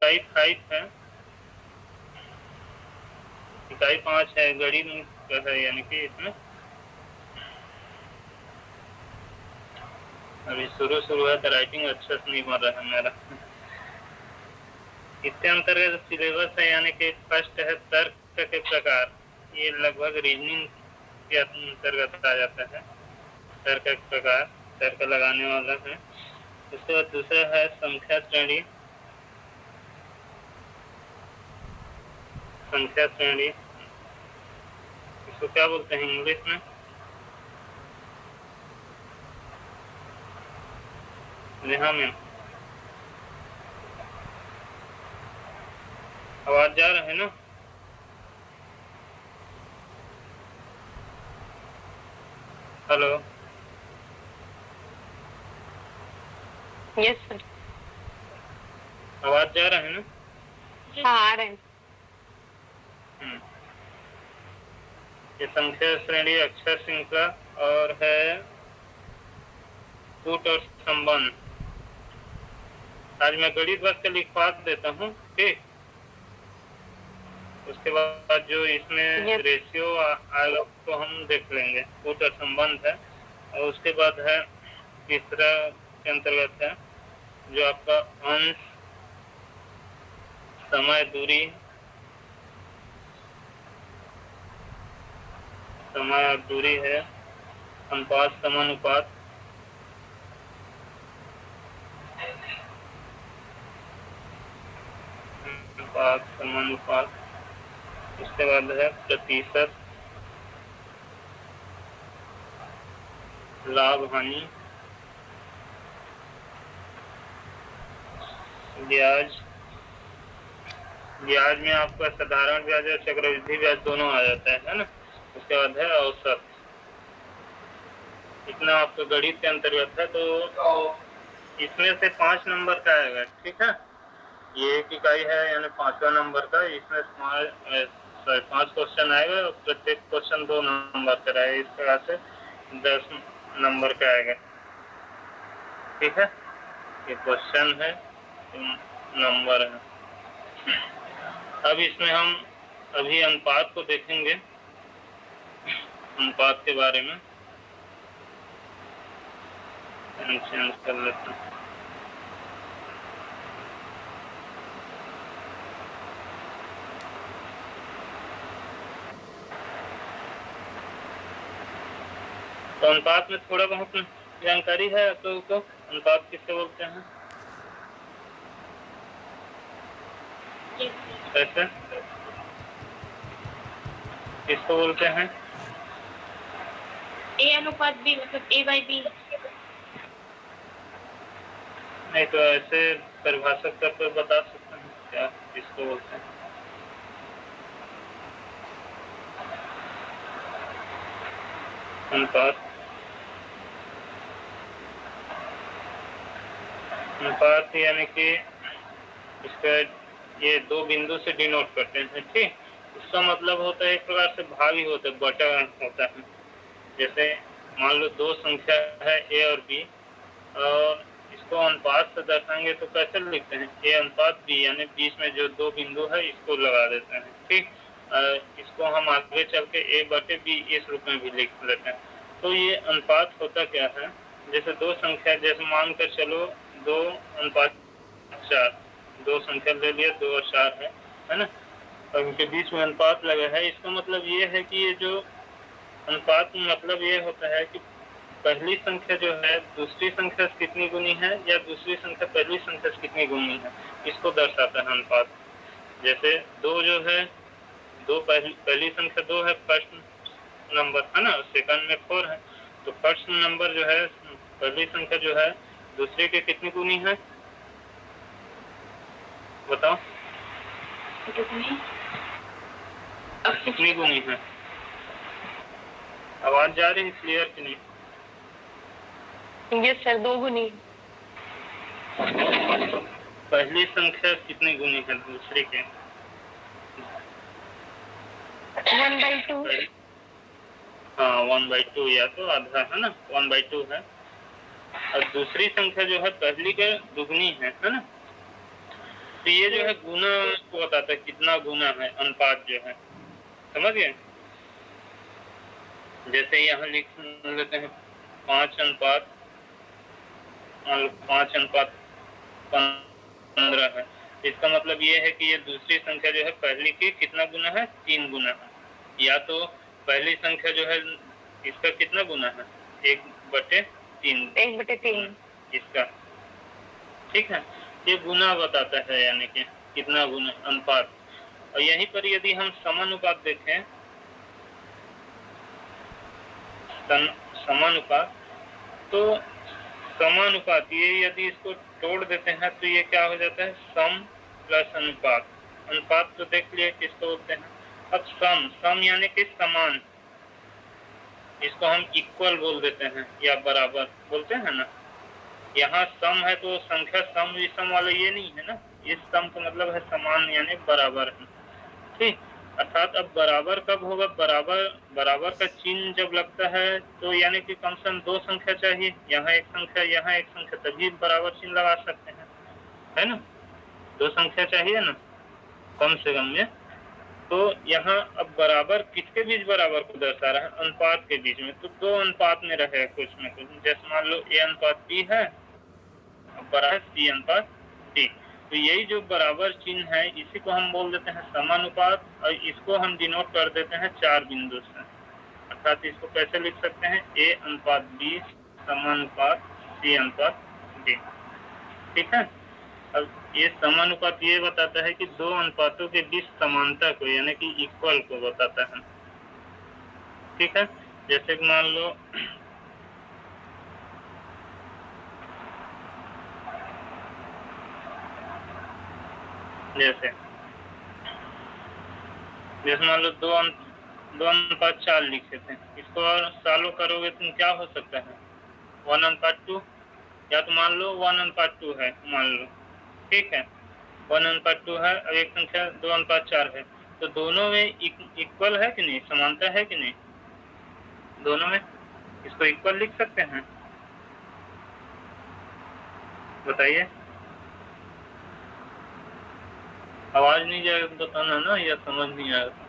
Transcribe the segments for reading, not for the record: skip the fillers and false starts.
इकाई 5 है, इकाई 5 है, घड़ी का है, यानी कि इसमें अभी शुरू है तो राइटिंग अच्छा से नहीं बन रहा है मेरा। इसके अंतर्गत सिलेबस है, यानी कि फर्स्ट है तर्क के प्रकार, ये लगभग रीजनिंग के अंतर्गत आ जाता है। तर्क के प्रकार, तर्क लगाने वाला है। उसके बाद दूसरा है संख्या श्रेणी, संख्या श्रेणी इसको क्या बोलते हैं इंग्लिश में? नेहा मैम, आवाज जा रहा है ना? हेलो, यस सर, आवाज जा रहा है ना? हाँ आ रहे हैं। ये संख्या श्रेणी, अक्षर श्रृंखला और है कूट और संबंध। आज मैं गणित वर्ग के लिखवा देता हूँ, ठीक। उसके बाद जो इसमें रेशियो आएगा तो हम देख लेंगे, कूट और संबंध है। और उसके बाद है तीसरा के अंतर्गत है जो आपका अंश, समय, दूरी, समय और दूरी है, अनुपात, समानुपात, अनुपात, समानुपात। उसके बाद है प्रतिशत, लाभ हानि, ब्याज, ब्याज में आपका साधारण ब्याज और चक्रवृद्धि ब्याज दोनों आ जाता है ना। उसके बाद है औसत। इतना आपका गणित के अंतर्गत है। तो इसमें से 5 नंबर का आएगा, ठीक है। ये एक इकाई है, यानी 5वां नंबर का। इसमें 5 क्वेश्चन आएगा और प्रत्येक क्वेश्चन 2 नंबर का रहेगा। इस प्रकार से 10 नंबर का आएगा, ठीक है। ये क्वेश्चन है, नंबर है। अब इसमें हम अभी अनुपात को देखेंगे, अनुपात के बारे में चेंज कर लेते हैं। तो अनुपात में थोड़ा बहुत जानकारी है आप लोगों को? अनुपात किससे बोलते हैं? कैसे, किसको बोलते हैं? ए अनुपात बी, मतलब ए बाई बी। नहीं तो ऐसे परिभाषित करके बता सकते हैं क्या किसको बोलते हैं? अनुपात, अनुपात यानी कि इसका ये 2 बिंदु से डिनोट करते हैं, ठीक। इसका मतलब होता है एक प्रकार से भाग ही होता है, बटा होता है। जैसे मान लो 2 संख्या है ए और बी, और इसको अनुपात से दर्शाएंगे तो कैसे लिखते हैं? ए अनुपात बी, यानी बीच में जो 2 बिंदु है इसको लगा देते हैं, ठीक। इसको हम आगे चल के ए बटे बी इस रूप में भी लिख लेते हैं। तो ये अनुपात होता क्या है? जैसे 2 संख्या, जैसे मानकर चलो 2 अनुपात 4, 2 संख्या ले लिया, 2 और 4 है ना। और उनके बीच में अनुपात लगा है। इसका मतलब ये है कि ये जो अनुपात मतलब ये होता है कि पहली संख्या जो है दूसरी संख्या से कितनी गुनी है, या दूसरी संख्या पहली संख्या से कितनी गुनी है, इसको दर्शाता है अनुपात। जैसे 2 जो है, 2 पहली संख्या 2 है, फर्स्ट नंबर है ना, सेकंड में 4 है। तो फर्स्ट नंबर जो है, पहली संख्या जो है दूसरे के कितनी गुनी है, बताओ कितनी गुनी है? आवाज जा रही है क्लियर कि नहीं? यस सर, 2 गुनी। पहली संख्या कितनी गुनी है दूसरे के? 1/2। हाँ 1/2, या तो आधा है ना, 1/2 है। और दूसरी संख्या जो है पहली के दुगनी है ना। तो ये जो है गुना को बताता है, कितना गुना है अनुपात जो है, समझ गए। जैसे यहाँ लिख लेते हैं 5:5 15 है। इसका मतलब ये है कि ये दूसरी संख्या जो है पहली की कितना गुना है, 3 गुना है। या तो पहली संख्या जो है इसका कितना गुना है, 1/3 इसका, ठीक है। ये गुना बताता है, यानी कि कितना गुना, अनुपात। और यहीं पर यदि हम समानुपात देखें, समानुपात, तो समानुपात ये यदि इसको तोड़ देते हैं तो ये क्या हो जाता है, सम प्लस अनुपात। अनुपात तो देख लिए किसको बोलते हैं। अब सम यानी कि समान, इसको हम इक्वल बोल देते हैं या बराबर बोलते हैं ना। यहाँ सम है तो संख्या सम विषम वाला ये नहीं है ना, इस सम का मतलब है समान यानी बराबर है, ठीक। अर्थात अब बराबर कब होगा, बराबर का चिन्ह जब लगता है तो यानी कि कम से कम 2 संख्या चाहिए, यहाँ एक संख्या यहाँ एक संख्या, तभी बराबर चिन्ह लगा सकते हैं, है ना। 2 संख्या चाहिए ना कम से कम में। तो यहाँ अब बराबर किसके बीच बराबर को दर्शा रहा है, अनुपात के बीच में। तो 2 अनुपात में रहे कुछ न कुछ, जैसे मान लो A/B है, बराबर C/D। तो यही जो बराबर चिन्ह है इसी को हम बोल देते हैं समानुपात, और इसको हम डिनोट कर देते हैं 4 बिंदु से। अर्थात इसको कैसे लिख सकते हैं, A/B समानुपात C/D, ठीक है। अब ये समानुपात ये बताता है कि 2 अनुपातों के बीच समानता को यानी कि इक्वल को बताता है, ठीक है। जैसे मान लो जैसे मान लो 2:4 लिखे थे, इसको और सॉल्व करोगे तुम क्या हो सकता है, 1:2, या तो मान लो 1:2 है, मान लो, ठीक है 1:2 है। अब एक संख्या 2:4 है, तो दोनों में इक्वल है कि नहीं, समानता है कि नहीं, दोनों में इसको इक्वल लिख सकते हैं, बताइए। आवाज नहीं जाएगा तो बताना ना, या समझ नहीं आएगा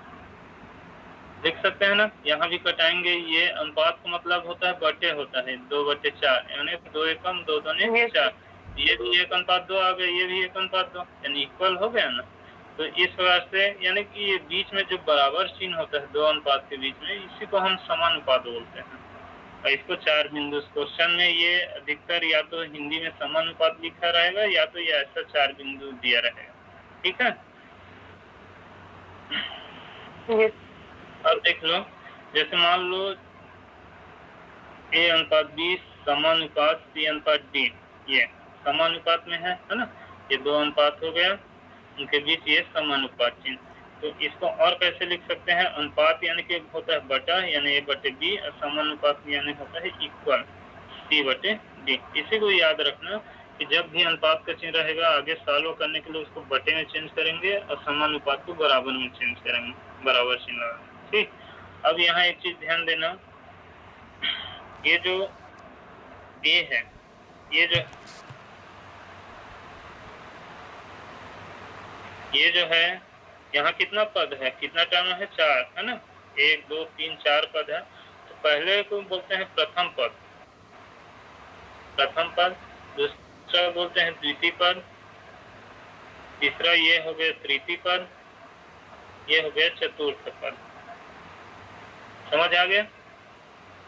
लिख सकते हैं ना। यहाँ भी कटाएंगे, ये अनुपात का मतलब होता है बटे होता है, 2/4 यानी 2 एकम 2 दूने 4। ये भी 1:2 आ गया, ये भी 1:2 यानी इक्वल हो गया ना। तो इस प्रकार से यानी कि ये बीच में जो बराबर चिन्ह होता है 2 अनुपात के बीच में, इसी को हम समानुपात बोलते हैं। और इसको 4 बिंदु, क्वेश्चन में ये अधिकतर या तो हिंदी में समानुपात लिखा रहेगा या तो ये ऐसा 4 बिंदु दिया रहेगा, ठीक है। अब देख लो, जैसे मान लो A/B समानुपात C/D, ये समानुपात में है ना, ये 2 अनुपात हो गया, उनके बीच ये समानुपात चिन्ह। तो इसको और कैसे लिख सकते हैं, अनुपात यानी कि होता है बटा यानी A/B, और समानुपात यानी होता है इक्वल C/D। इसी को याद रखना कि जब भी अनुपात का चिन्ह रहेगा आगे सॉल्व करने के लिए उसको बटे में चेंज करेंगे और समानुपात को बराबर में चेंज करेंगे, बराबर चिन्ह लगाएंगे, ठीक। अब यहाँ एक चीज ध्यान देना, ये जो A है, ये जो है यहाँ कितना पद है, कितना टर्म है, 4 है ना, 1 2 3 4 पद है। तो पहले को बोलते हैं प्रथम पद, दूसरा बोलते हैं द्वितीय पद, तीसरा ये हो गया तृतीय पद, ये हो गया चतुर्थ पद। समझ आ गया,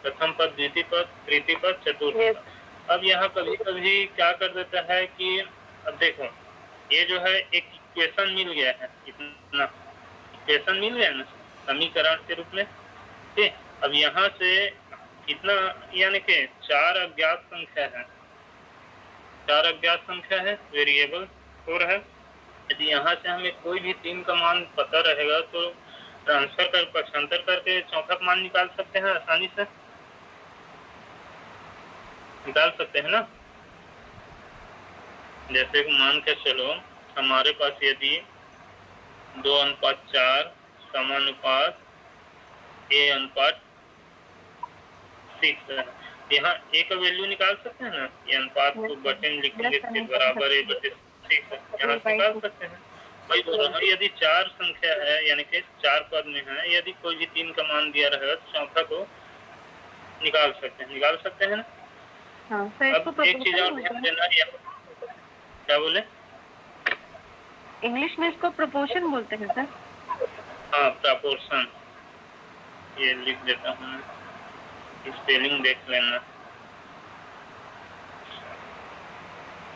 प्रथम पद, द्वितीय पद, तृतीय पद, चतुर्थ पद। अब यहाँ कभी कभी क्या कर देता है कि अब देखो ये जो है एक इक्वेशन मिल गया है, इतना इक्वेशन मिल गया ना समीकरण के रूप में, ठीक। अब यहाँ से कितना यानी कि 4 अज्ञात संख्या है, 4 अज्ञात संख्या है, वेरिएबल 4 है। यदि यहाँ से हमें कोई भी 3 का मान पता रहेगा तो ट्रांसफर कर पक्षांतर करके चौथा मान निकाल सकते हैं, आसानी से निकाल सकते हैं ना। जैसे मान के चलो हमारे पास यदि 2:4 समानुपात A/6 है, यहाँ A का वैल्यू निकाल सकते हैं ना, ये अनुपात को बटे में लिखेंगे, बराबर A/6 ठीक है, यहाँ से निकाल सकते हैं। वही बोल रहा हूँ, यदि 4 संख्या है यानी कि 4 पद में है, यदि कोई भी 3 का मान दिया रहेगा तो चौथा को निकाल सकते हैं ना। हाँ, सर अब एक चीज और ध्यान देना, क्या बोले? इंग्लिश में इसको प्रोपोर्शन बोलते हैं सर। हाँ, प्रपोर्शन, ये लिख देता हूँ मैं, स्पेलिंग देख लेना।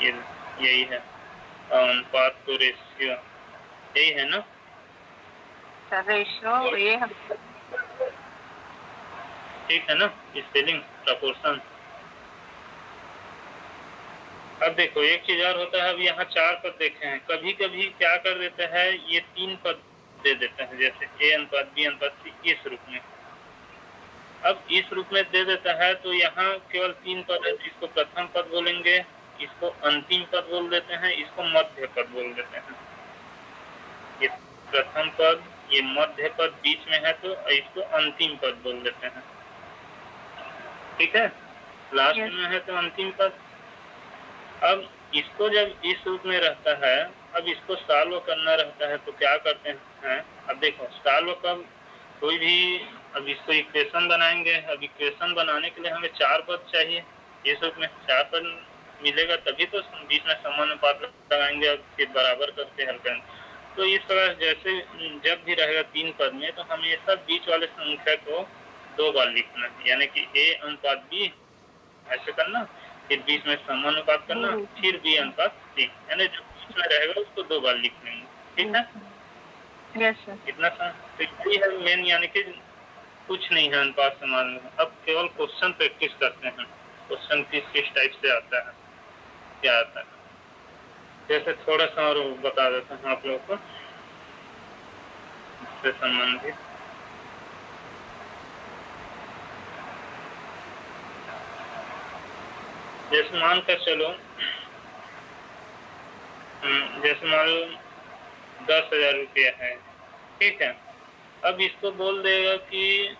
यही है अनुपात तो रेशियो, यही है ना सर? रेशियो ये है, ठीक है ना, स्पेलिंग प्रपोर्शन। अब देखो एक चीज और होता है, अब यहाँ 4 पद देखे हैं, कभी कभी क्या कर देता है, ये 3 पद दे देता है, जैसे A अनुपात B अनुपात C इस रूप में। अब इस रूप में दे देता है तो यहाँ केवल 3 पद है, इसको प्रथम पद बोलेंगे, इसको अंतिम पद बोल देते हैं, इसको मध्य पद बोल देते हैं। ये प्रथम पद, ये मध्य पद बीच में है तो इसको अंतिम पद बोल देते हैं, ठीक है, लास्ट में है तो अंतिम पद। अब इसको जब इस रूप में रहता है, अब इसको सॉल्व करना रहता है तो क्या करते हैं, अब देखो सॉल्व कब, कोई भी, अब इसको इक्वेशन बनाएंगे, अब इक्वेशन बनाने के लिए हमें 4 पद चाहिए, इस रूप में 4 पद मिलेगा तभी तो बीच में समानुपात लगाएंगे और फिर बराबर करके हल करेंगे। तो इस प्रकार जैसे जब भी रहेगा 3 पद में तो हमेशा बीच वाले संख्या को 2 बार लिखना, यानी कि A अनुपात B ऐसे करना, फिर बीच में समानुपात करना, फिर B अनुपात C, यानी जो बीच में रहेगा उसको 2 बार लिख लेंगे, ठीक है। Yes sir. इतना तो यही है मेन, यानी कि कुछ नहीं है अनुपात समान। अब केवल क्वेश्चन प्रैक्टिस करते हैं, क्वेश्चन किस टाइप से आता है, क्या आता है, जैसे थोड़ा सा और बता देता हूँ आप लोगों को इससे संबंधित। जैसे मान कर चलो, जैसे मान लो 10,000 रुपया है, ठीक है। अब इसको बोल देगा कि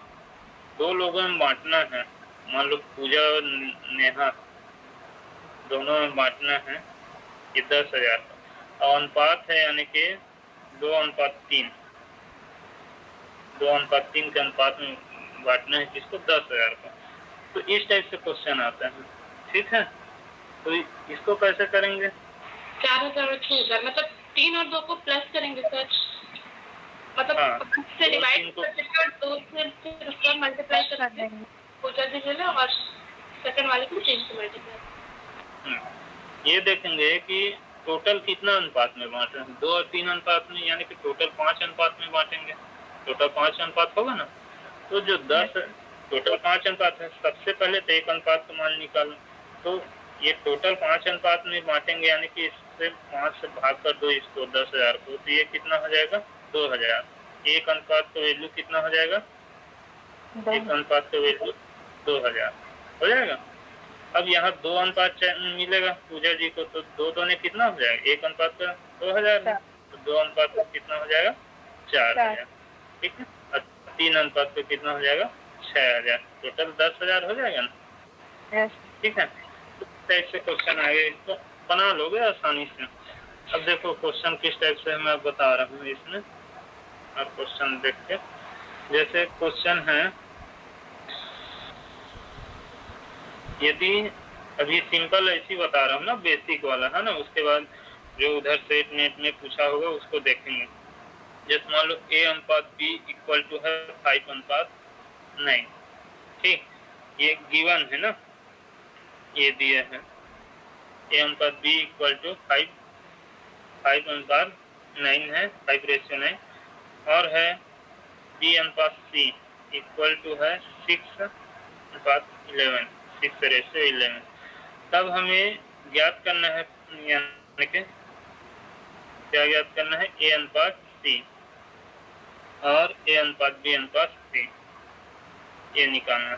2 लोगों में बांटना है, मान लो पूजा और नेहा दोनों में बांटना है ये 10,000 का, और अनुपात है यानी कि 2:3, 2:3 के अनुपात में बांटना है किसको, 10,000 का। तो इस टाइप से क्वेश्चन आता है, ठीक है। तो इसको कैसे करेंगे, 4,000 और 6,000, मतलब 3 और 2 को प्लस करेंगे सर, मतलब से डिवाइड करके और 2 से फिर उसका मल्टीप्लाई कर देंगे, पूजा जी ले लो और सेकंड वाले को 3 से मल्टीप्लाई। ये देखेंगे कि टोटल कितना अनुपात में बांट रहे हैं, 2 और 3 अनुपात में, यानी कि टोटल 5 अनुपात में बांटेंगे, टोटल 5 अनुपात होगा ना। तो जो 10 टोटल 5 अनुपात है, सबसे पहले तो 1 अनुपात का मान निकालो, तो ये टोटल 5 अनुपात में बांटेंगे, यानी कि इससे 5 से भाग कर दो इसको 10,000 को, तो ये कितना हो जाएगा, 2,000। 1 अनुपात का वैल्यू कितना हो जाएगा, 1 अनुपात का वैल्यू 2,000 हो जाएगा। अब यहाँ 2 अनुपात मिलेगा पूजा जी को, तो 2 ने कितना हो जाएगा, 1 अनुपात का 2,000, तो 2 अनुपात का कितना हो जाएगा, 4,000, ठीक है। और 3 अनुपात का कितना हो जाएगा, 6,000, टोटल 10,000 हो जाएगा ना, ठीक है। तो टाइप से क्वेश्चन आएगा, इसको बना लोगे आसानी से। अब देखो क्वेश्चन किस टाइप से मैं बता रहा हूँ इसमें, आप क्वेश्चन देख के, जैसे क्वेश्चन है, यदि अभी सिंपल ऐसी बता रहा हूँ ना, बेसिक वाला है ना, उसके बाद जो उधर से नेट में पूछा होगा उसको देखेंगे। जैसे मान लो A अनुपात B इक्वल टू है 5:9, ठीक, ये गिवन है ना, ये दिया है A अनुपात B इक्वल टू 5:9 है, 5:9, और है B अनुपात C इक्वल टू है 6:11, 6:11। तब हमें ज्ञात करना है, यानी कि क्या ज्ञात करना है, A अनुपात C और A अनुपात B अनुपात C, ये निकालना है।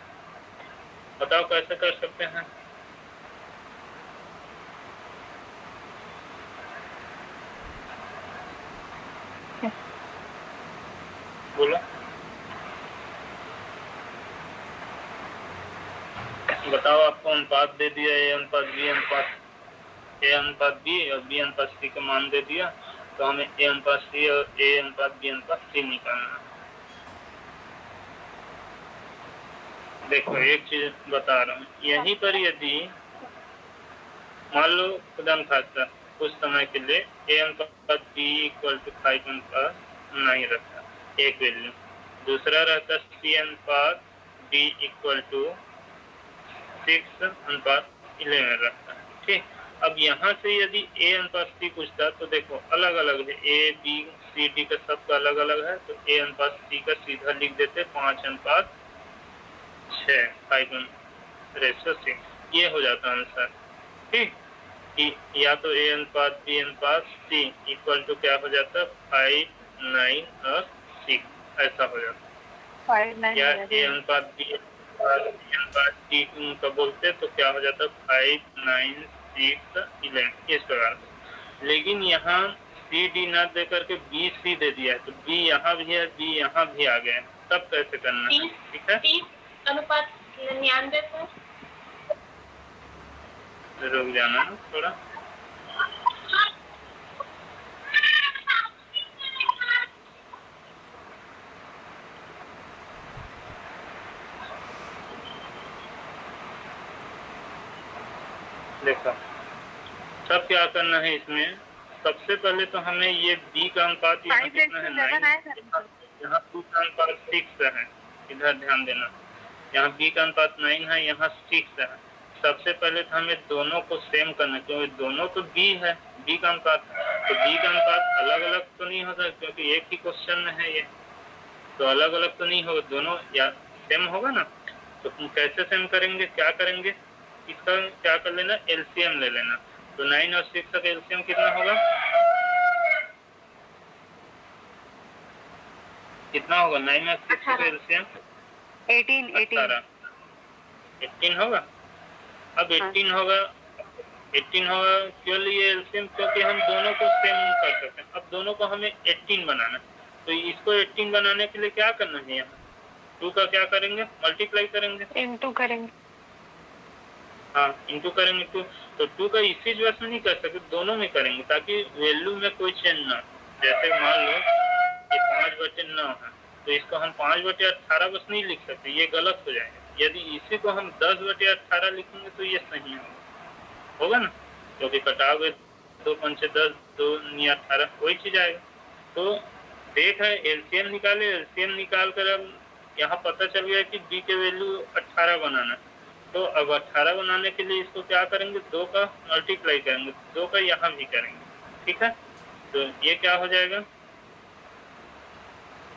बताओ कैसे कर सकते हैं। बोलो, बताओ, आपको अनुपात दे दिया A अनुपात B अनुपात ए अनुपात बी और बी अनुपात सी का मान दे दिया, तो हमें ए अनुपात सी और ए अनुपात बी अनुपात सी निकालना है। देखो एक चीज बता रहा हूँ, यहीं पर यदि मान लो खुदा खासा कुछ समय के लिए ए अनुपात बी इक्वल टू 5 अनुपात नहीं रखा एक वैल्यू, दूसरा रहता सी अनुपात बी इक्वल टू 6 अनुपात 11 रखता है, ठीक। अब यहाँ से यदि ए अनुपात सी पूछता तो देखो अलग अलग है, ए बी सी डी का सबका अलग अलग है, तो ए अनुपात सी का सीधा लिख देते 5 अनुपात 6 5:6, ये हो जाता आंसर, ठीक। या तो ए अनुपात बी अनुपात सी इक्वल टू क्या हो जाता 5 9 और 6 ऐसा हो जाता, 5 9 या ए अनुपात बी अनुपात सी का बोलते तो क्या हो जाता 5 9 6 11 इस प्रकार। लेकिन यहाँ सी डी ना दे करके बी सी दे दिया है, तो बी यहाँ भी है बी यहाँ भी आ गया है, तब कैसे करना है, ठीक है। 30 अनुपात 99 सर, रुक जाना थोड़ा, देखो सब क्या करना है इसमें, सबसे पहले तो हमें ये बी का अनुपात यहाँ कितना है 9, यहाँ बी का अनुपात 6 है, इधर ध्यान देना, यहाँ बी का अनुपात 9 है, यहाँ 6 है। सबसे पहले तो हमें दोनों को सेम करना, क्योंकि दोनों तो बी है, बी का अनुपात, तो बी का अनुपात अलग अलग तो नहीं होता क्योंकि एक ही क्वेश्चन में है ये, तो अलग अलग तो नहीं होगा, दोनों या सेम होगा ना। तो कैसे सेम करेंगे, क्या करेंगे, इसका क्या कर लेना एलसीएम ले लेना, तो 9 और 6 का एलसीएम कितना होगा, कितना होगा 9 और 6 का एलसीएम 18 होगा। अब 18 होगा, 18 होगा क्यों लिए एलसीएम, क्योंकि हम दोनों को सेम कर सकते हैं। अब दोनों को हमें 18 बनाना, तो इसको 18 बनाने के लिए क्या करना है, यहाँ 2 का क्या करेंगे मल्टीप्लाई करेंगे, इनटू करेंगे, हाँ इंटू करेंगे, तो 2 का इसी वजह से नहीं कर सकते, दोनों में करेंगे ताकि वैल्यू में कोई चेंज ना। जैसे मान लो ये 5/9 है, तो इसको हम 5/18 बस नहीं लिख सकते, ये गलत हो जाएगा। यदि इसी को हम 10/18 लिखेंगे तो ये सही होगा ना, क्योंकि कटाओगे 2 5 10 2 9 18 कोई चीज आएगा। तो देख है एलसीएम निकाले, एलसीएम निकाल कर अब यहाँ पता चल गया कि बी के वैल्यू 18 बनाना, तो अब 18 बनाने के लिए इसको क्या करेंगे 2 का मल्टीप्लाई करेंगे, 2 का यहाँ भी करेंगे, ठीक है। तो ये क्या हो जाएगा,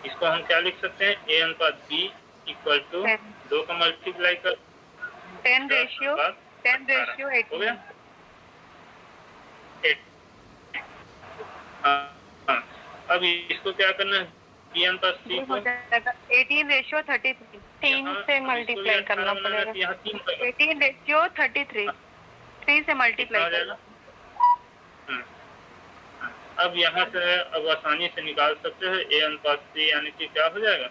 इसको हम क्या लिख सकते हैं, ए अनुपात बी इक्वल टू 2 का मल्टीप्लाई कर 10 रेशियो 8 हो गया। हाँ, अब इसको क्या करना है, बी अनुपात सी को 18 रेशियो 33 3 से मल्टीप्लाई करना पड़ेगा, 18 रेशियो 33 3 से मल्टीप्लाई करना। अब यहाँ से अब आसानी से निकाल सकते हो ए अनुपात सी, यानी कि क्या हो जाएगा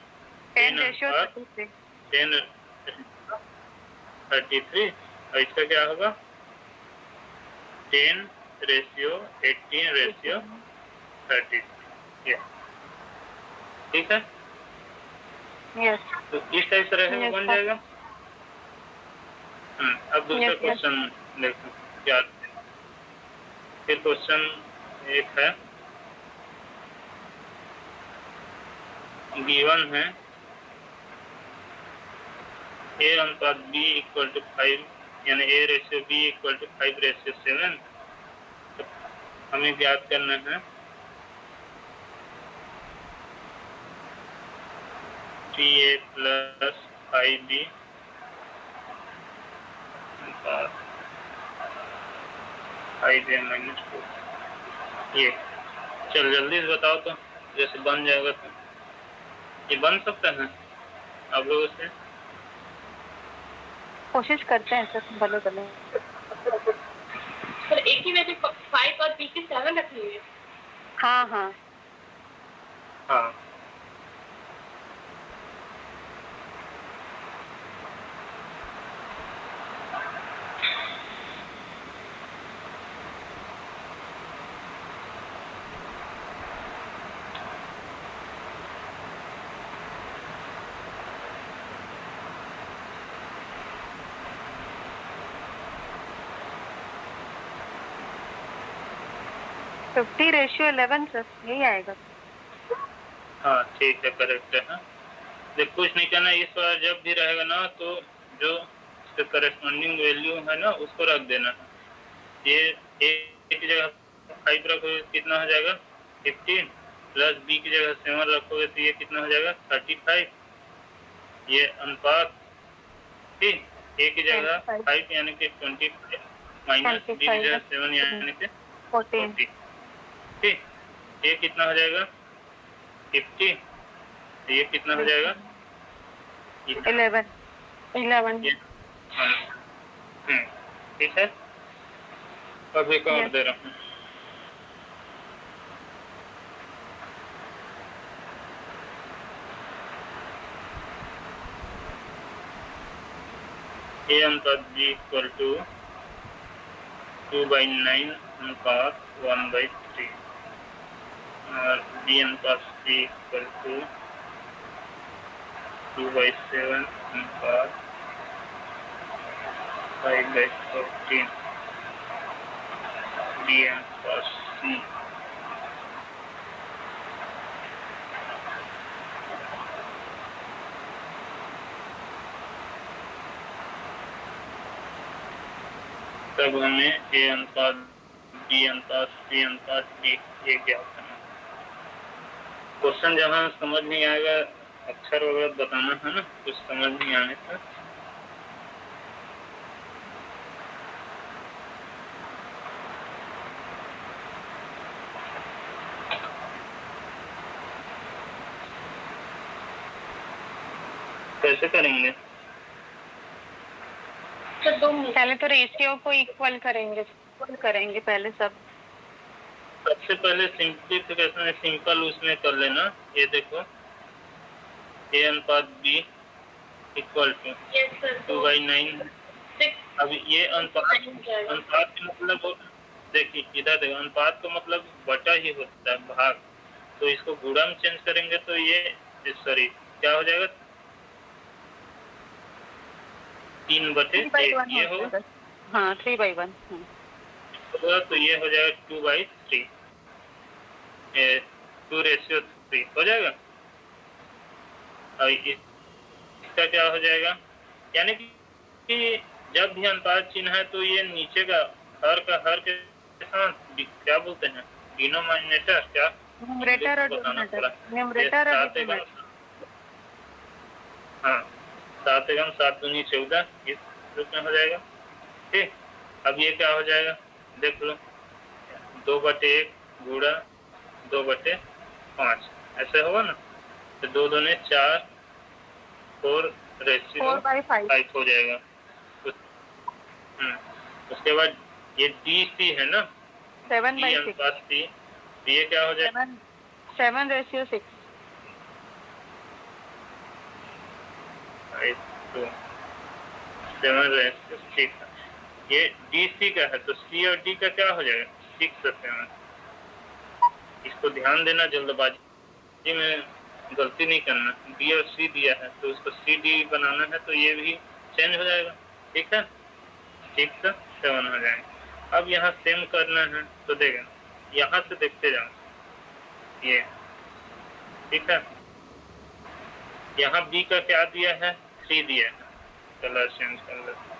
10 रेशियो 33 और इसका क्या होगा 10 रेशियो 18 रेशियो 33, ठीक है। यस, तो इस टाइप से रहेगा, बन जाएगा। अब दूसरा क्वेश्चन देखो क्या, फिर क्वेश्चन एक है, गिवन है ए अनुपात बी इक्वल टू 5, यानी A ratio B equal to 5 ratio 7, तो हमें ज्ञात करना है 3a प्लस 5b अनुपात 5a माइनस 4। ये चल जल्दी से बताओ तो, जैसे बन जाएगा तो ये बन सकता है आप लोगों से, कोशिश करते हैं सर, भले भले सर एक ही वैसे 5 और b की 7 रखी हुई है। हाँ हाँ हाँ 50:11 सर, यही आएगा। हाँ ठीक है, करेक्ट है। हाँ देख, कुछ नहीं करना, इस बार जब भी रहेगा ना तो जो इसके करस्पॉन्डिंग वैल्यू है ना उसको रख देना है। ये ए की जगह 5 रखोगे कितना हो जाएगा 15, प्लस बी की जगह 7 रखोगे तो ये कितना हो जाएगा 35। ये अनुपात, ठीक, ए की जगह 5 यानी कि 25 माइनस बी की जगह 7 यानी कि 40। ठीक, ये कितना हो जाएगा 50, तो ये कितना हो जाएगा 11। ठीक है। अब एक और दे रहा हूँ। ए अनुपात बी इक्वल टू 2/9 अनुपात 1/3 और बी अनुपात सी इक्वल टू 2/7 अनुपात 5/14 बी अनुपात सी। तब हमें ए अनुपात बी अनुपात सी अनुपात डी ये क्या करना। क्वेश्चन जहाँ समझ नहीं आएगा अक्षर वगैरह बताना है ना, कुछ समझ नहीं आने से। कैसे करेंगे? पहले तो रेशियो को इक्वल करेंगे पहले सबसे पहले सिंप्लीफिकेशन सिंपल उसमें कर लेना। ये देखो ए अनुपात बी इक्वल टू 2/9। अब ये अनुपात का मतलब देखिए इधर देखो, अनुपात का मतलब बटा ही होता है, भाग। तो इसको गुणा में चेंज करेंगे तो ये सॉरी क्या हो जाएगा 3/1 ये होगा। हाँ 3/1 होगा तो ये हो जाएगा 2/3, 2:3 हो जाएगा। और इसका क्या हो जाएगा, यानी कि जब भी अनुपात चिन्ह है तो ये नीचे का हर के साथ क्या बोलते हैं डिनोमिनेटर, क्या न्यूमरेटर और डिनोमिनेटर हाँ 7 × 7 × 14 इस रूप में हो जाएगा। ठीक, अब ये क्या हो जाएगा देख लो 2/1 गुणा 2/5 ऐसे होगा ना, तो 2 दूने 4 4/5 हो जाएगा। उसके बाद ये DC है ना 7/6, ये क्या हो जाएगा 7:6 7:6। ये DC का है तो C और D का क्या हो जाएगा 6 और 7। इसको ध्यान देना, जल्दबाजी में गलती नहीं करना। D और C दिया है तो उसको CD बनाना है तो ये भी चेंज हो जाएगा। ठीक है, 6 से 7 हो जाएगा। अब यहाँ सेम करना है तो देखें यहाँ से देखते जाओ ये, ठीक है। यहाँ B का क्या दिया है 3 दिया है, कलर चेंज कर लेते।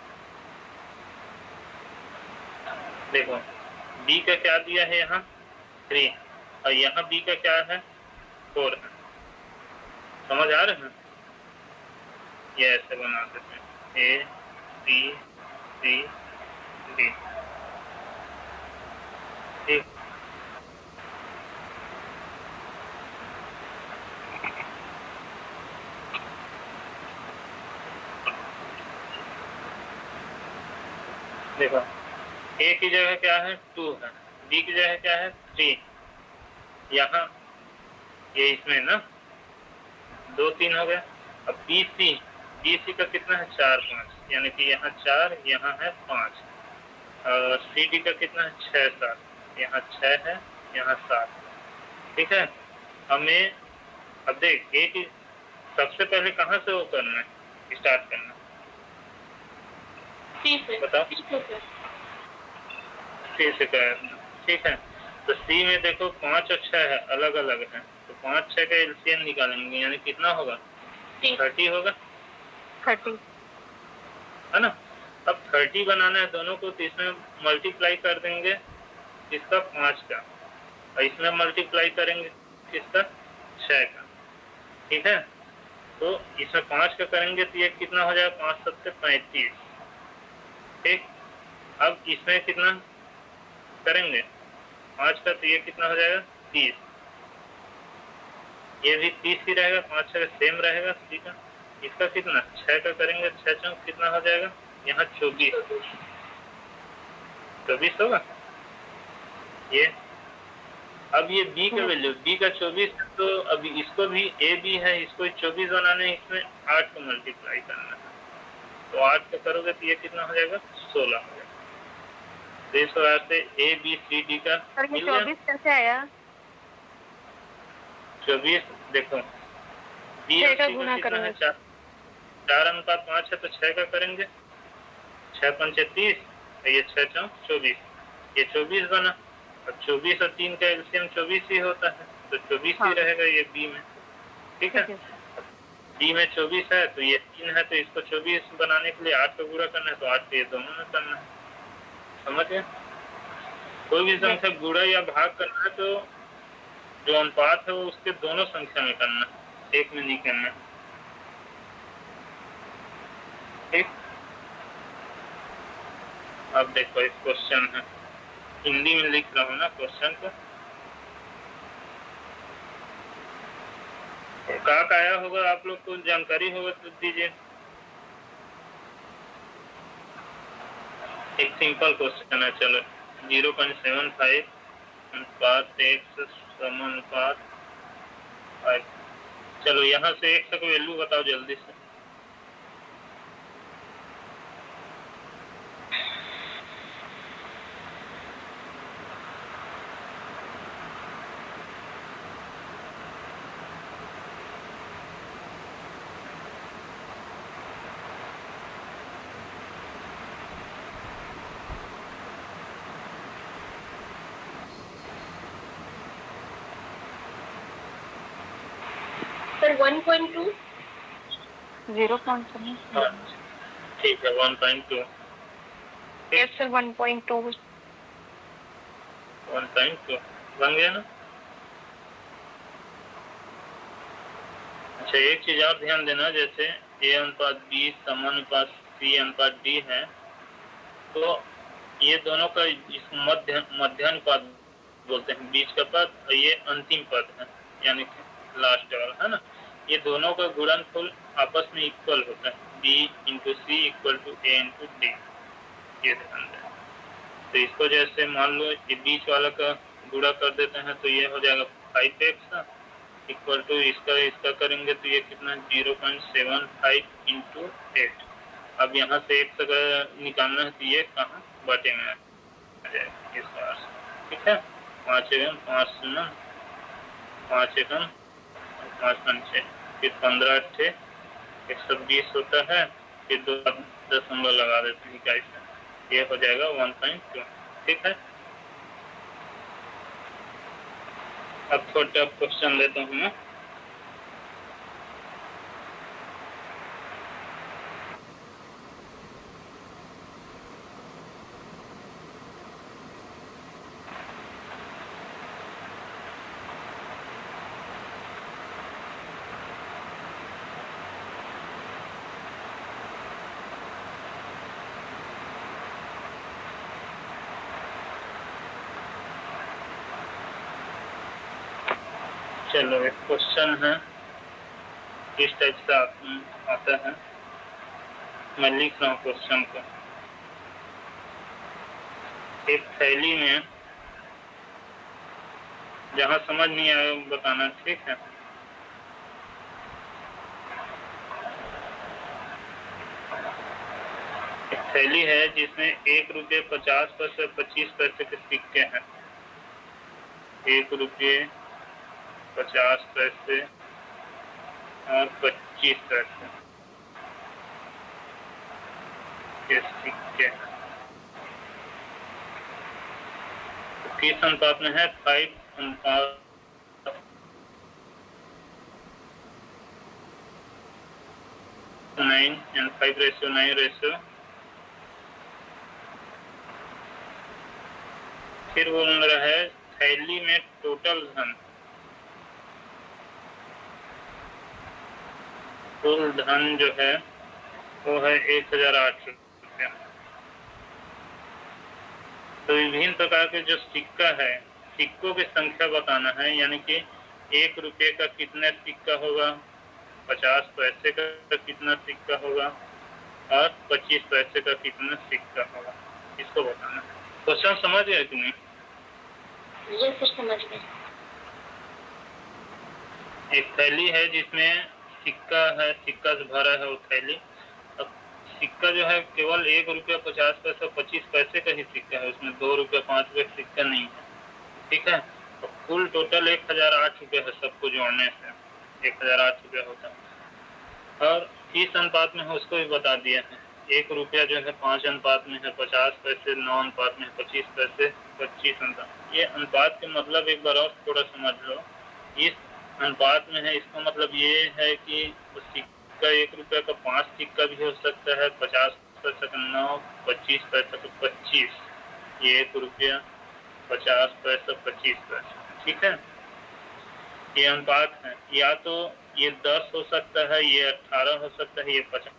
देखो B का क्या दिया है यहाँ 3 और यहाँ B का क्या है 4 है। समझ आ रहे हैं? ये ऐसे बना देते हैं A B C D। ठीक, देखो A की जगह क्या है 2 है, B की जगह क्या है 3, यहाँ ये इसमें ना 2 3 हो गया। अब BC का कितना है 4 5, यानी कि यहाँ 4 यहाँ है 5 और CD का कितना है 6 7, यहाँ 6 है यहाँ 7। ठीक है, हमें अब देख A की सबसे पहले कहाँ से वो करना है स्टार्ट करना बताओ। C से करना। ठीक है, तो सी में देखो 5 और 6 है, अलग अलग है, तो 5 6 का एलसीएम निकालेंगे, यानी कितना होगा? 30 होगा, 30 है ना। अब 30 बनाना है दोनों को, तो इसमें मल्टीप्लाई कर देंगे किसका? 5 का, और इसमें मल्टीप्लाई करेंगे किसका? 6 का, ठीक है। तो इसमें 5 का करेंगे तो ये कितना हो जाएगा? 5 7 35, ठीक। अब इसमें कितना करेंगे? 5 का, तो ये कितना हो जाएगा? 30, ये भी 30 ही रहेगा, 5 6 सेम रहेगा, ठीक है। इसका कितना? 6 का करेंगे, 6 चौक कितना हो जाएगा? यहाँ 24 होगा ये। अब ये b का वैल्यू, b का 24, तो अभी इसको भी a b है, इसको 24 बनाने, इसमें 8 को मल्टीप्लाई करना है, तो 8 का करोगे तो ये कितना हो जाएगा? 16 हो जाएगा। तो इस वजह से a b c d का मिल गया। 24 कैसे आया? 24 देखो, b और c का कितना है? 4:5 है, तो 6 का करेंगे, 6 5 30, ये 6 चौक 24, ये 24 बना। अब 24 और 3 का एलसीएम 24 ही होता है, तो 24 ही रहेगा ये बी में, ठीक है। बी में 24 है, तो ये 3 है, तो इसको 24 बनाने के लिए 8 का गुणा करना है, तो 8 ये दोनों में करना है, समझ गए। कोई भी संख्या गुणा या भाग करना है तो जो अनुपात है वो उसके दोनों संख्या में करना है, एक में नहीं करना, ठीक। अब देखो इस क्वेश्चन है, हिंदी में लिख रहा हूँ ना क्वेश्चन को, कहाँ आया होगा आप लोग को जानकारी होगा तो दीजिए। एक सिंपल क्वेश्चन है, चलो 0.75 अनुपात x समानुपात 5। चलो यहाँ से x का वैल्यू बताओ जल्दी से। सर 1.2 0.7 ठीक है 1.2 यस सर 1.2 बन गया ना। अच्छा एक चीज और ध्यान देना, जैसे a अनुपात b समानुपात c अनुपात d है, तो ये दोनों का इस मध्यानुपात बोलते हैं, बीच का पद, और ये अंतिम पद है, यानी कि लास्ट वाला है ना, ये दोनों का गुणनफल आपस में इक्वल होता है, b into C equal to a into D, ये ध्यान दें। तो इसको जैसे मान लो ये बीच वाला का गुणा कर देते हैं, तो ये हो जाएगा 5x इक्वल टू इसका करेंगे तो ये कितना 0.75 इंटू 8। अब यहाँ से x अगर निकालना है तो ये कहाँ बटे में आ जाएगा इस बार, ठीक है। 5 एकम 5 शून्य 5 एकम 5 पंचे, फिर 15 अट्ठे 120 होता है, फिर 2 दशमलव लगा देते हैं इकाई से, ये हो जाएगा 1.2, ठीक है। अब छोटा क्वेश्चन लेता हूँ मैं। चलो एक क्वेश्चन है, किस टाइप से आता है, मैं लिख रहा हूँ क्वेश्चन को। एक थैली में, जहाँ समझ नहीं आए बताना, ठीक है। एक थैली है जिसमें 1 रुपये 50 पैसे 25 पैसे के सिक्के हैं, 1 रुपये 50 पैसे और 25 पैसे के सिक्के। किस अनुपात में है? 5:9 and 5:9। फिर बोल रहा है थैली में टोटल धन, कुल धन जो है वो है 1008 रुपया। तो विभिन्न प्रकार के जो सिक्का है, सिक्कों की संख्या बताना है, यानी कि 1 रुपये का कितना सिक्का होगा, 50 पैसे का कितना सिक्का होगा और 25 पैसे का कितना सिक्का होगा, इसको बताना है। क्वेश्चन समझ गए कि नहीं? ये फिर समझ गए। एक थैली है जिसमें सिक्का है, सिक्का से भरा है वो थैली। अब सिक्का जो है केवल 1 रुपया 50 पैसा 25 पैसे का ही सिक्का है, उसमें 2 रुपया 5 रुपये सिक्का नहीं है, ठीक है। तो कुल टोटल 1008 रुपये है, सबको जोड़ने से 1008 रुपया होता है। और किस अनुपात में है उसको भी बता दिया है। 1 रुपया जो है 5 अनुपात में है, 50 पैसे 9 अनुपात में है, 25 पैसे 25 अनुपात। ये अनुपात के मतलब एक बार और थोड़ा समझ लो। इस अनुपात में है, इसका मतलब ये है कि सिक्का 1 रुपया का 5 सिक्का भी हो सकता है, 50 पैसे का 9, 25 पैसे का 25, ये 1 रुपया 50 पैसे 25 पैसे, ठीक है। ये अनुपात है, या तो ये 10 हो सकता है, ये 18 हो सकता है, ये 50।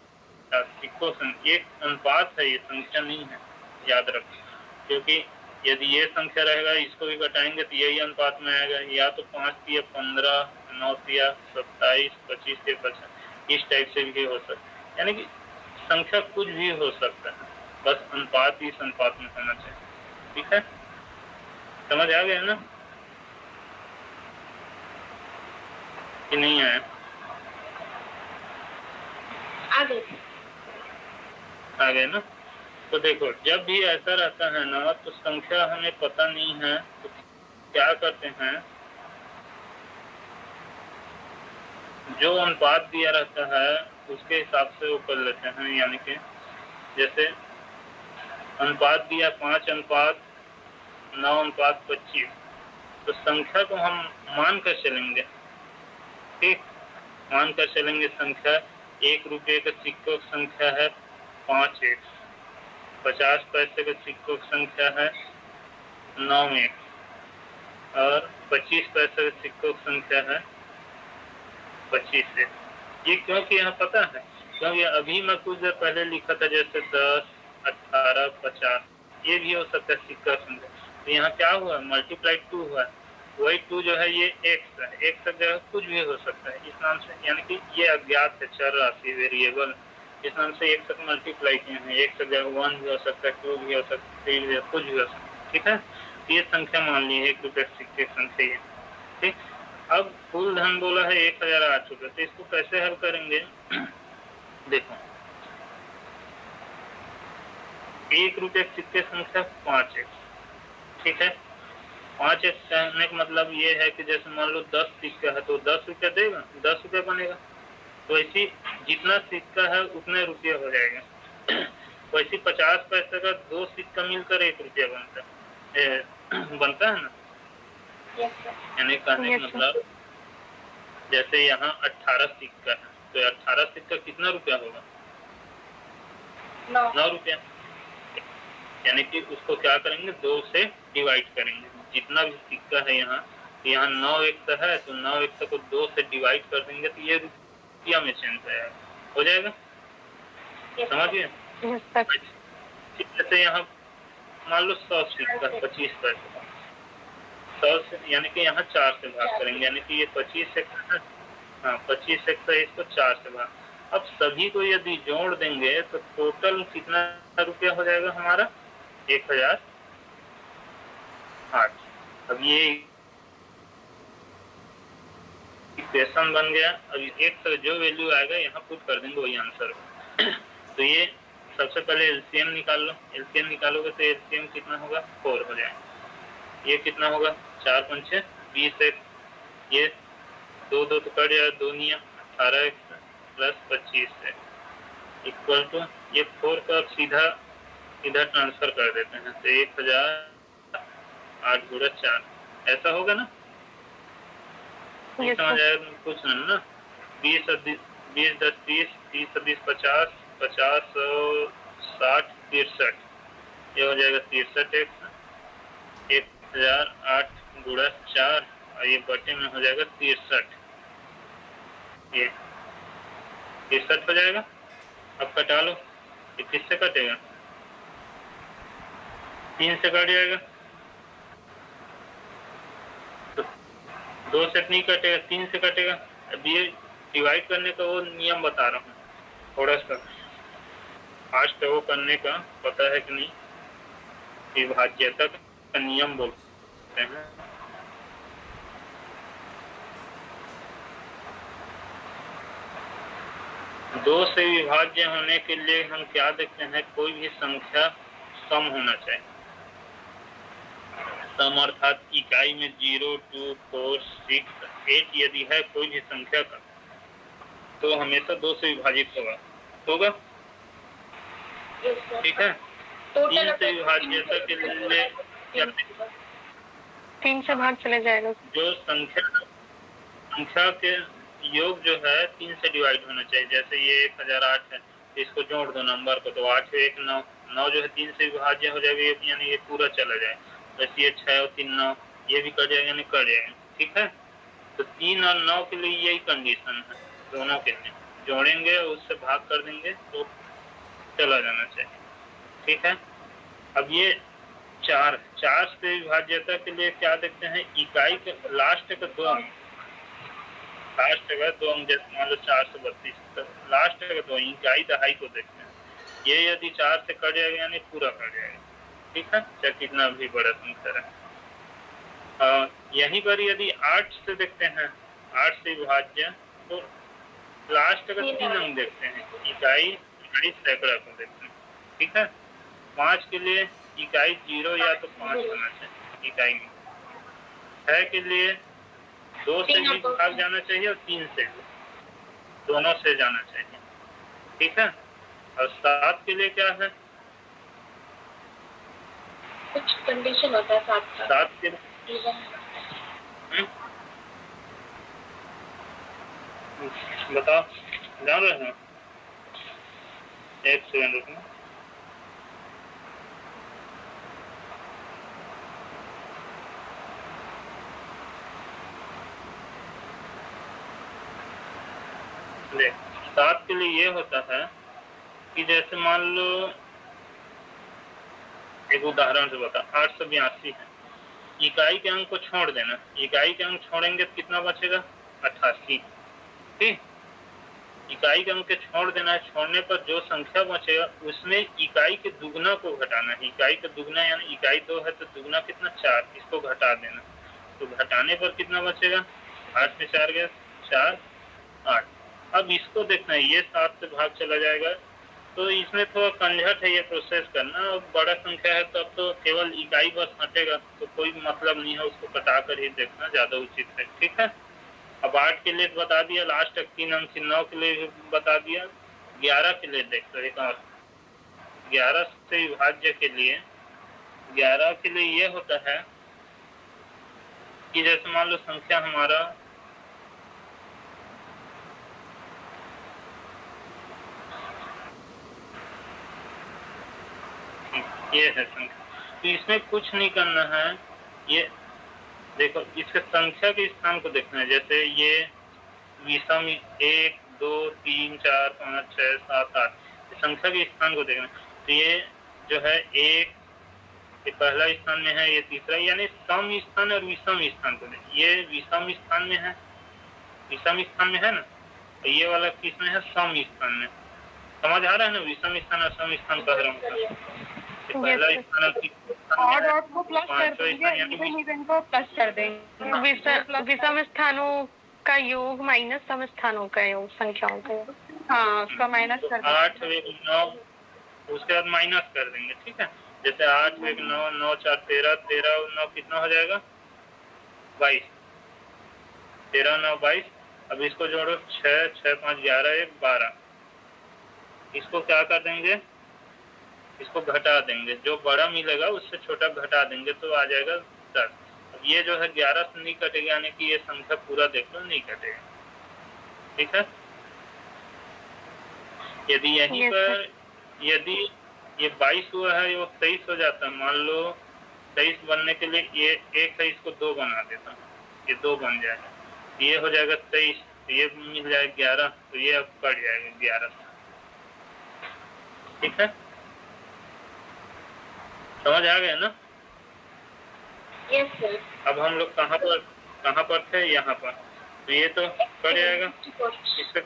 सिक्कों से एक अनुपात है, ये संख्या नहीं है, याद रखो। क्योंकि यदि ये संख्या रहेगा इसको भी घटाएंगे तो यही अनुपात में आएगा, या तो 5 या 15, 9 या 27, 25 या 50, इस टाइप से भी हो सकता है। यानी कि संख्या कुछ भी हो सकता है, बस अनुपात इस अनुपात में होना चाहिए, ठीक है। समझ आ गया ना कि नहीं आया? आ गए ना। तो देखो जब भी ऐसा रहता है ना, तो संख्या हमें पता नहीं है तो क्या करते हैं, जो अनुपात दिया रहता है उसके हिसाब से वो कर लेते हैं। यानी कि जैसे अनुपात दिया 5:9:25, तो संख्या को हम मान कर चलेंगे, ठीक। मान कर चलेंगे संख्या 1 रुपये के सिक्कों की संख्या है 5×1, 50 पैसे के सिक्कों की संख्या है 9×1 और 25 पैसे के सिक्कों की संख्या है 25×1। ये क्योंकि यहाँ पता है, क्योंकि अभी मैं कुछ देर पहले लिखा था जैसे 10, 18, 50, ये भी हो सकता है सिक्का संख्या। तो यहाँ क्या हुआ, मल्टीप्लाई 2 हुआ, वही 2 जो है ये x है, x जगह कुछ भी हो सकता है इस नाम से, यानी कि ये अज्ञात है, चर राशि वेरिएबल, इस नाम से एक साथ मल्टीप्लाई किए हैं। 1 जगह 1 भी हो सकता है, 2 भी हो सकता है, 3 भी, कुछ भी हो सकता है, ठीक है। ये संख्या मान ली 1 रुपये सिक्के संख्या है, ठीक। अब कुल धन बोला है 1008 रुपये, तो इसको कैसे हल करेंगे? देखो 1 रुपये सिक्के संख्या 5x, ठीक है। 5x कहने का मतलब ये है कि जैसे मान लो 10 सिक्का है तो 10 रुपया देगा, 10 रुपया बनेगा। तो ऐसी जितना सिक्का है उतने रुपये हो जाएगा। वैसे 50 पैसे का 2 सिक्का मिलकर 1 रुपया बनता है ना। यानी कहने का मतलब जैसे यहाँ 18 सिक्का है तो 18 सिक्का कितना रुपया होगा? 9 रुपया। यानी कि उसको क्या करेंगे, 2 से डिवाइड करेंगे। जितना भी सिक्का है यहाँ 9 है तो 9 को 2 से डिवाइड कर देंगे तो ये रुपया में चेंज हो जाएगा। समझिए। जैसे यहाँ मान लो 100 सिक्का 25 पैसे, 100 से यानी कि यहाँ 4 से भाग करेंगे, यानी कि ये 25 है, हाँ 25 है, इसको 4 से भाग। अब सभी को यदि जोड़ देंगे तो टोटल कितना रुपया हो जाएगा हमारा? 1008। अब ये इक्वेशन बन गया। अब एक से जो वैल्यू आएगा यहाँ पुट कर देंगे, वही आंसर। तो ये सबसे पहले एलसीएम निकाल लो। एलसीएम निकालोगे तो एलसीएम कितना होगा? 4 हो जाएगा। ये कितना होगा? 4 पंचे 20x, ये 2 तो कट जाएगा, 2 निया 18x plus 25x equal to ये 4 का सीधा इधर ट्रांसफर कर देते हैं तो 1008 8 गुणा 4, ऐसा होगा ना? Yes, समझ आया कुछ नहीं ना? 20 10 30, 30 20 50, 50 60 63, ये हो जाएगा 63x, 1008 गुणा 4 और ये बटे में हो जाएगा 63, ये 63 हो जाएगा। अब कटा लो, ये किससे कटेगा? 3 से कट जाएगा, तो 2 से नहीं कटेगा, 3 से कटेगा। अब ये डिवाइड करने का वो नियम बता रहा हूँ, थोड़ा सा फास्ट वो करने का, पता है कि नहीं? विभाज्यता का नियम बोलते हैं। दो से विभाज्य होने के लिए हम क्या देखते हैं? कोई भी संख्या सम होना चाहिए। सम अर्थात इकाई में 0, 2, 4, 6, 8 यदि है कोई भी संख्या का, तो हमेशा 2 से विभाजित होगा। ठीक है। 3 से विभाज्यता के लिए क्या? 3 से भाग चले जाएगा। जो संख्या के योग जो है 3 से डिवाइड होना चाहिए। जैसे ये 1008 है, इसको जोड़ दो नंबर को, तो 8 1 9, 9 जो है 3 से विभाज्य हो जाएगा, यानी ये पूरा चला जाए। वैसे ये 6 और 3 9, ये भी कट जाएगा, यानी कट जाएगा। ठीक है। तो 3 और 9 के लिए यही कंडीशन है, दोनों के लिए जोड़ेंगे और उससे भाग कर देंगे तो चला जाना चाहिए। ठीक है। अब ये 4 से विभाज्यता के लिए क्या देखते हैं? इकाई के लास्ट का 2 अंक, लास्ट का 2 अंक, जैसे मान लो 4 से 32, तो लास्ट का 2 इकाई दहाई को देखते हैं। ये यदि 4 से कट जाएगा यानी पूरा कट जाएगा। ठीक है, चाहे कितना भी बड़ा संख्या है। यहीं पर यदि 8 से देखते हैं, 8 से विभाज्य, तो लास्ट का 3 अंक देखते हैं, इकाई सैकड़ा को देखते हैं। ठीक है। 5 के लिए इकाई 0 या तो 5 होना चाहिए इकाई में। 6 के लिए 2 से भी भाग जाना चाहिए और 3 से, दोनों से जाना चाहिए। ठीक है। और 7 के लिए क्या है? कुछ कंडीशन होता है 7 के लिए बताओ, जान रहे हैं? एक सेकंड रुकना। देख, 7 के लिए ये होता है कि जैसे मान लो, एक उदाहरण से बता, 882 है, इकाई के अंक को छोड़ देना, इकाई के अंक छोड़ेंगे तो कितना बचेगा? 88। ठीक, इकाई के अंक के छोड़ देना है, छोड़ने पर जो संख्या बचेगा उसमें इकाई के दुगना को घटाना है। इकाई का दुगना यानी इकाई 2 है तो दुगना कितना? 4, इसको घटा देना। तो घटाने पर कितना बचेगा? 8 में 4 गया, 4 8। अब इसको देखना है, ये 7 से भाग चला जाएगा, तो इसमें थोड़ा कंझट है ये प्रोसेस करना। अब बड़ा संख्या है तब तो केवल इकाई बस हटेगा, तो कोई मतलब नहीं है, उसको कटा कर ही देखना ज्यादा उचित है। ठीक है। अब 8 के लिए बता दिया, लास्ट तक 3 अंक, 9 के लिए बता दिया, 11 के लिए देख लो एक और। 11 से विभाज्य के लिए, 11 के लिए ये होता है कि जैसे मान लो संख्या हमारा ये है संख्या, तो इसमें कुछ नहीं करना है। ये देखो, इसके संख्या के स्थान को देखना है। जैसे ये विषम 1 2 3 4 5 6 7 8, संख्या के स्थान को देखना है। तो ये जो है 1, ये पहला स्थान में है, ये तीसरा, यानी सम स्थान और विषम स्थान को देखें। ये विषम स्थान में है, विषम स्थान में है ना, तो ये वाला किस में है? सम स्थान में। समझ आ रहा है ना? विषम स्थान और सम स्थान कह रहा हूँ। पहला स्थान और को प्लस कर देंगे, इवन को प्लस कर देंगे। विषम स्थानों का योग माइनस सम स्थानों का योग, संख्याओं का योग। हाँ, उसका माइनस कर देंगे। 8 9, उसके बाद माइनस कर देंगे। ठीक है। जैसे 8 9 9 4 13, 13 9 कितना हो जाएगा? 22, 13 9 22। अब इसको जोड़ो, 6 6 5 11 1 12। इसको क्या कर देंगे? इसको घटा देंगे, जो बड़ा मिलेगा उससे छोटा घटा देंगे तो आ जाएगा 10। अब ये जो है 11 से नहीं कटेगा, यानी कि ये संख्या पूरा देख लो नहीं कटेगा। ठीक है, यदि यहीं पर यदि ये 22 हुआ है, ये 23 हो जाता है, मान लो 23 बनने के लिए ये एक 23 को 2 बना देता हूँ, ये 2 बन जाएगा, ये हो जाएगा 23, तो ये मिल जाएगा 11, तो ये अब कट जाएगा 11 से। ठीक है, समझ आ गया ना? Yes sir. अब हम लोग कहाँ पर थे? यहाँ पर, तो ये तो कट जाएगा, इससे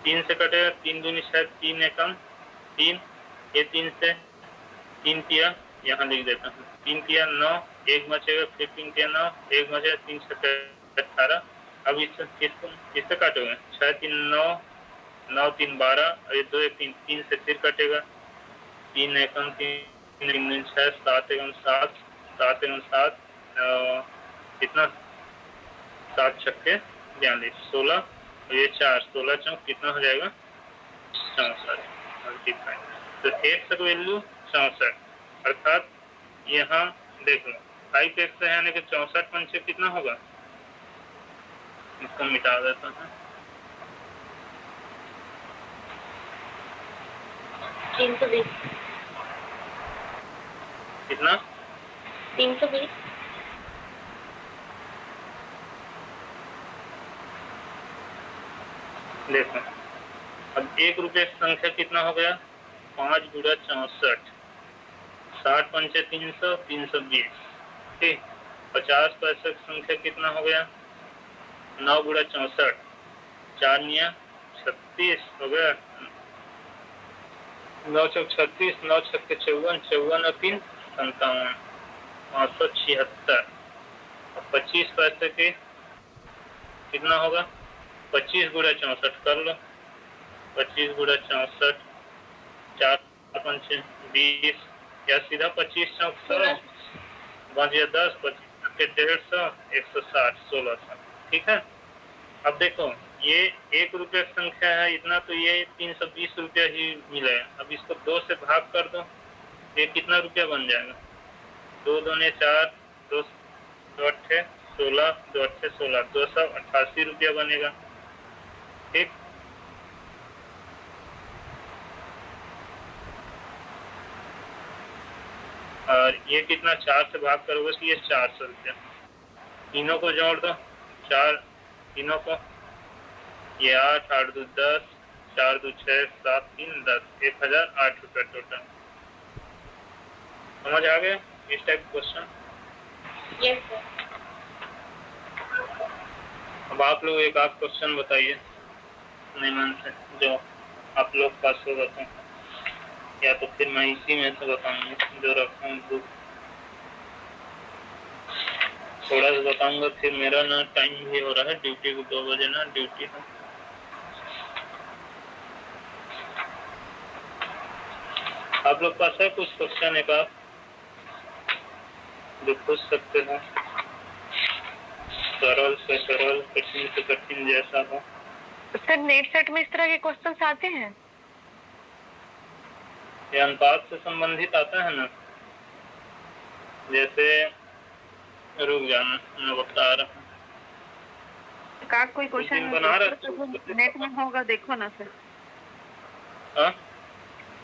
3 से कटेगा, 3 दूनी 6, 3 एकम 3, ये 3 से 3 किया, यहाँ लिख देता हूँ, 3 किया 9, 1 बचेगा, फिर 3 किया 9, 1 बचेगा, 3 से 18। अब इससे काटोगे, 6 3 9, 9 3 12, और ये 2 1 3, 3 से फिर कटेगा, 3 एकम 3 3 6, 7 एकम 7, 7 एकम 7, कितना 7 छक्के 42, 16, और ये 4, 16 चौक कितना हो जाएगा 64 मल्टीप्लाई। तो x का वैल्यू 64, अर्थात यहाँ देख लो 5x है, यानी कि 64 पंचे कितना होगा, इसको मिटा देता हूँ, 320। कितना 320। देखो अब 1 रुपये की संख्या कितना हो गया, 5 गुणा 64, 60 पंचे 300, 320। ठीक, 50 पैसे की संख्या कितना हो गया, 9 गुणा 64, 4 निया 36 हो गया, 9 चौक 36, 9 छक्के 54, 54 और 3 57, 576। अब 25 पैसे के कितना होगा, 25 गुणा 64 कर लो, 25 गुणा 64, 4 पंचे 20, या सीधा 25 चौक 100, 5 या 10, 25 के 150, 160, 1600। ठीक है, अब देखो ये 1 रुपये की संख्या है इतना, तो ये 320 रुपया ही मिलेगा। अब इसको 2 से भाग कर दो, ये कितना रुपया बन जाएगा, 2 दूने 4, 2 अट्ठे 16, 2 अट्ठे 16, 288 रुपया बनेगा। ठीक, और ये कितना 4 से भाग करोगे तो ये 400 रुपया, तीनों को जोड़ दो, 4 तीनों को, ये 8 8 2 10, 4 2 6, 7 3 10, 1008 रुपया टोटल। समझ आ गया इस टाइप क्वेश्चन? Yes sir. अब आप लोग एक आध क्वेश्चन बताइए निमन से, जो आप लोग पास होगा, तो या तो फिर मैं इसी में से बताऊंगा जो रखा हूँ बुक, थोड़ा सा बताऊंगा, फिर मेरा ना टाइम भी हो रहा है, ड्यूटी को 2 बजे ना ड्यूटी है। आप लोग पास है कुछ क्वेश्चन एक आप जो पूछ सकते हो, सरल से सरल, कठिन से कठिन जैसा हो। सर नेट सेट में इस तरह के क्वेश्चंस आते हैं? ये अनुपात से संबंधित आता है ना, जैसे रुक जाना मैं बता रहा हूँ, का कोई क्वेश्चन बना नेट में होगा, देखो ना सर। हाँ,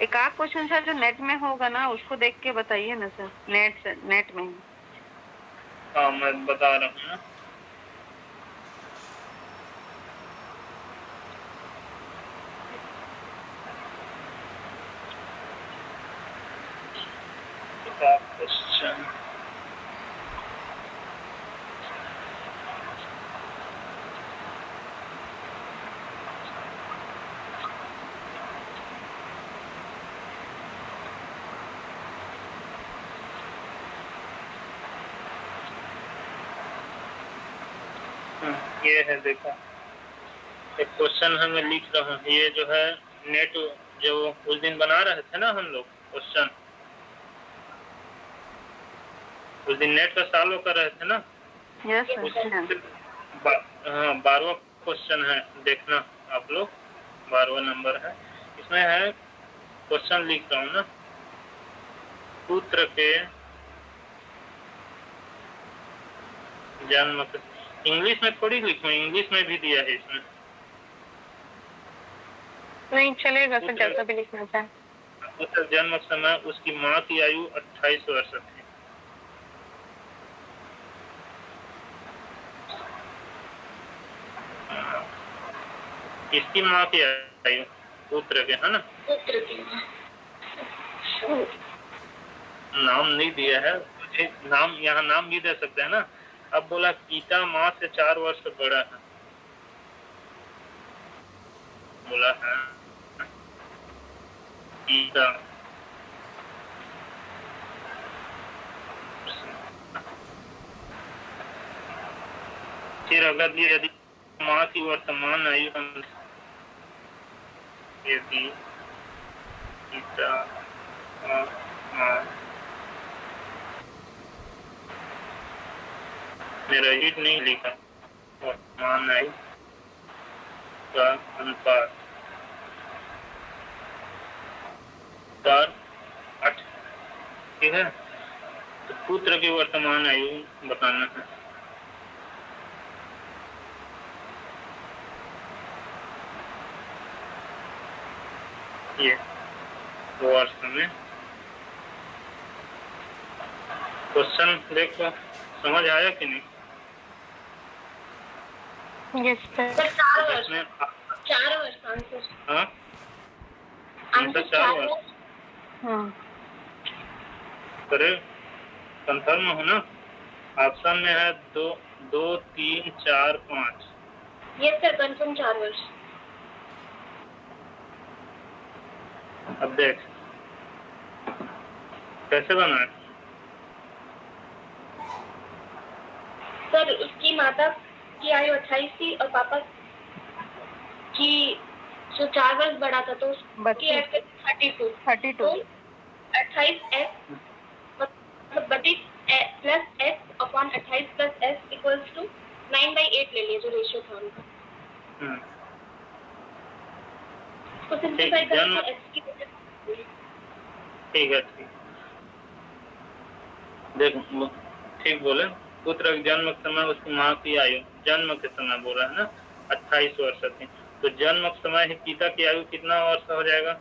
एक आध क्वेश्चन सर जो नेट में होगा ना, उसको देख के बताइए ना सर, नेट में। हाँ मैं बता रहा हूँ ना, क्वेश्चन ये है, देखो एक क्वेश्चन है मैं लिख रहा हूँ, ये जो है नेट जो उस दिन बना रहे थे ना हम लोग क्वेश्चन, उस दिन नेट का सॉल्व कर रहे थे ना। Yes sir. हाँ 12वां क्वेश्चन है, देखना आप लोग, 12वां नंबर है, इसमें है क्वेश्चन लिख रहा हूँ ना, सूत्र के जन्म इंग्लिश में थोड़ी लिखूं, इंग्लिश में भी दिया है इसमें। नहीं चलेगा सर, जैसा भी लिखना चाहे। पुत्र जन्म समय उसकी माँ की आयु 28 वर्ष थी। इसकी माँ की आयु पुत्र के, है ना? पुत्र की नाम नहीं दिया है, नाम यहाँ नाम भी दे सकते हैं ना। अब बोला पिता माँ से 4 वर्ष बड़ा है, बोला है पिता फिर अगर यदि माँ की वर्तमान आयु यदि पिता माँ मेरा हिट नहीं लिखा, वर्तमान आयु का अनुपात 8, ठीक है? तो पुत्र की वर्तमान आयु बताना है। ये वर्ष में क्वेश्चन देखो, समझ आया कि नहीं? Yes sir. 4 वर्ष आंसर। हाँ आंसर 4 वर्ष। हाँ करे कंफर्म हो ना? ऑप्शन में है 2, 3, 4, 5। यस सर, कंफर्म 4 वर्ष। अब देख कैसे बना है। सर उसकी माता की आयु 28 थी और पापा की जो 4 वर्ष बड़ा था तो उसकी 32 तो 28s मतलब 32 plus s upon 28 plus s equals to 9/8 ले लिए जो रेशियो था उनका। उसको सिंपलीफाई करके s की ठीक है, ठीक देखो ठीक बोले। पुत्र जन्म के समय उसकी माँ की आयु जन्म के समय बोला है ना 28 वर्ष थी, तो जन्म के समय ही पिता की आयु कितना वर्ष हो जाएगा?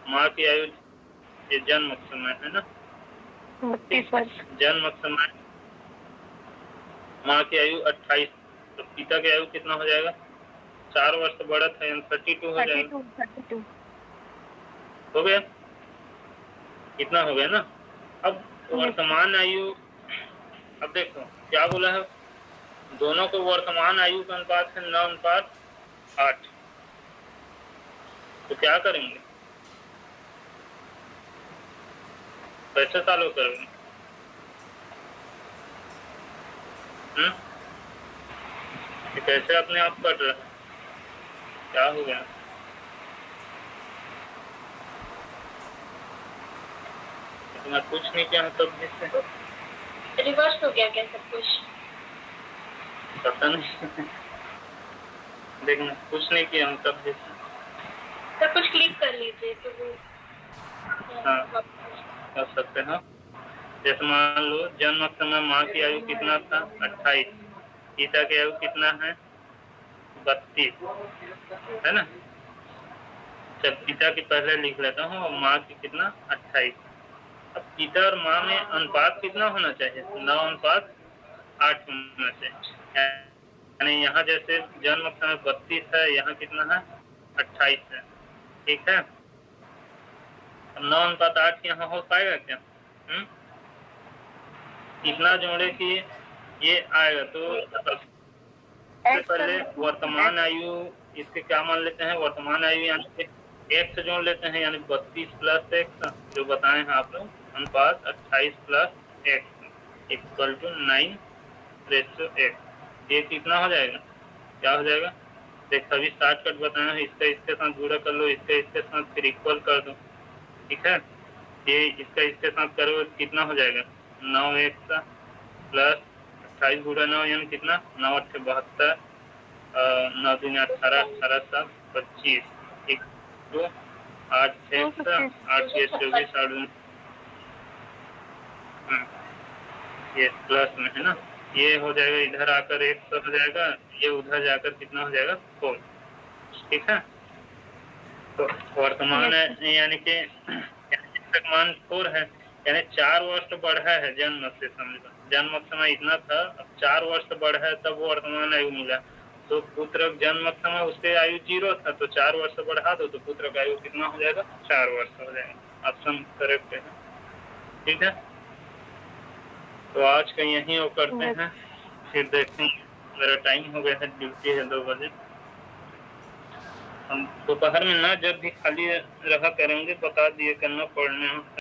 माँ की आयु ये जन्म के समय है ना 32 वर्ष। जन्म के समय माँ की आयु 28, तो पिता की आयु कितना हो जाएगा? 4 वर्ष बड़ा था, 32 हो जाएगा। 32 हो गया, इतना हो गया ना। अब वर्तमान आयु, अब देखो क्या बोला है, दोनों को वर्तमान आयु का अनुपात है 9:8। तो क्या करेंगे, कैसे चालू करेंगे? ये कैसे अपने आप कट रहा है, क्या हो गया? मैं कुछ नहीं किया तब जिससे रिवर्स हो गया क्या सब कुछ? पता नहीं देखना कुछ नहीं किया तब जिससे सब कुछ क्लिक कर लीजिए तो वो हाँ कर सकते हैं। जैसे मान लो जन्म समय माँ की आयु कितना था 28, पिता की आयु कितना है 32, है ना? जब पिता की पहले लिख लेता हूँ और माँ की कितना 28। अब पिता और माँ में अनुपात कितना होना चाहिए? 9:8 होना चाहिए। यानी यहाँ जैसे जन्म समय 32 है, यहाँ कितना है 28 है, ठीक है? 9:8 यहाँ हो पाएगा क्या? कितना जोड़े कि ये आएगा? तो सबसे पहले वर्तमान आयु इसके क्या मान लेते हैं? वर्तमान आयु यानी x जोड़ लेते हैं, यानी 32 प्लस x जो बताए हैं आप लोग, अनुपात 28 plus x equal to 9/x। ये कितना हो जाएगा? क्या हो जाएगा? देख सभी शॉर्टकट बताए हैं, इसका इसके साथ जुड़ा कर लो, इसका इसके साथ फिर इक्वल कर दो, ठीक है? ये इसका इसके साथ करो कितना हो जाएगा? 9x प्लस 28 गुणा 9 यानी कितना? 9×8 72, 9×3 18, 18 7 25, 1 2 8 6 8 6 24 8। ये प्लस में है ना, ये हो जाएगा इधर आकर 1 हो जाएगा, ये उधर जाकर कितना हो जाएगा 4। ठीक है, तो वर्तमान है यानी कि तक मान 4 है, यानी 4 वर्ष बढ़ा है जन्म से। समझो जन्म समय इतना था, अब 4 वर्ष बढ़ा है तब वर्तमान आयु मिला। तो पुत्र जन्म समय उसके आयु 0 था, तो 4 वर्ष बढ़ा दो तो पुत्र का आयु कितना हो जाएगा 4 वर्ष हो जाएगा। ऑप्शन करेक्ट है। ठीक है, तो आज का यही वो करते हैं, फिर देखेंगे। मेरा टाइम हो गया है, ड्यूटी है 2 बजे। हम दोपहर में ना जब भी खाली रहा करेंगे बता दिए करना पढ़ने में।